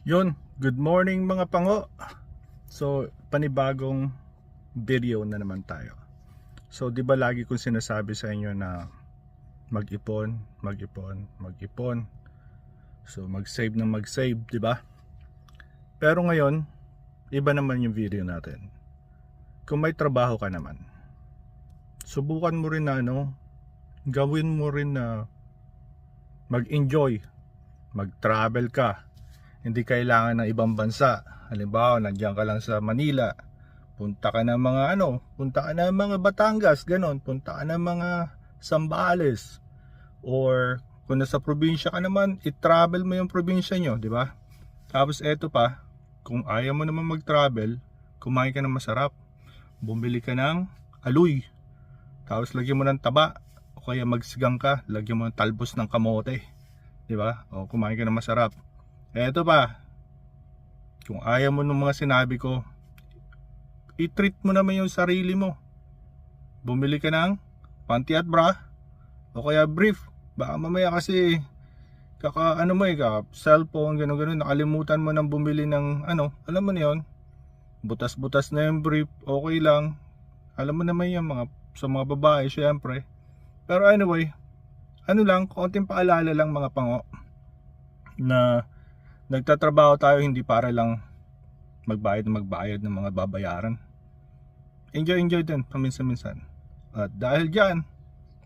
Yun, good morning mga pango. So, panibagong video na naman tayo. So, 'di ba lagi kong sinasabi sa inyo na mag-ipon, mag-ipon, mag-ipon. So, mag-save ng mag-save, 'di ba? Pero ngayon, iba naman yung video natin. Kung may trabaho ka naman, subukan mo rin na gawin mo rin na mag-enjoy, mag-travel ka. Hindi kailangan ng ibang bansa. Halimbawa, nandiyan ka lang sa Manila, punta ka ng mga punta ka ng mga Batangas, ganon, punta ka ng mga Zambales. Or kung nasa probinsya ka naman, i-travel mo yung probinsya nyo, di ba? Tapos eto pa, kung ayaw mo naman mag-travel, kumain ka ng masarap. Bumili ka ng aluy. Tapos lagyan mo ng taba. O kaya magsigang ka, lagyan mo ng talbos ng kamote. Di ba? O kumain ka ng masarap. Eto pa, kung ayaw mo ng mga sinabi ko, i-treat mo naman yung sarili mo. Bumili ka ng panty at bra, o kaya brief. Baka mamaya kasi cellphone, gano'n, nakalimutan mo nang bumili ng alam mo na yun, butas-butas na yung brief, okay lang. Alam mo naman yung sa mga babae, syempre. Pero anyway, konting paalala lang mga pango, na nagtatrabaho tayo hindi para lang magbayad ng mga babayaran. Enjoy din paminsan-minsan. At dahil dyan,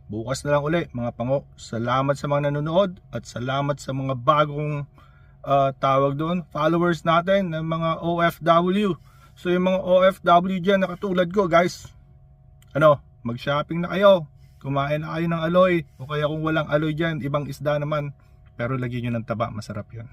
bukas na lang uli mga pango. Salamat sa mga nanonood at salamat sa mga bagong tawag doon, followers natin ng mga OFW. So yung mga OFW dyan na katulad ko, guys, mag-shopping na kayo. Kumain na kayo ng aloy. O kaya kung walang aloy dyan, ibang isda naman. Pero lagyan nyo ng taba, masarap yun.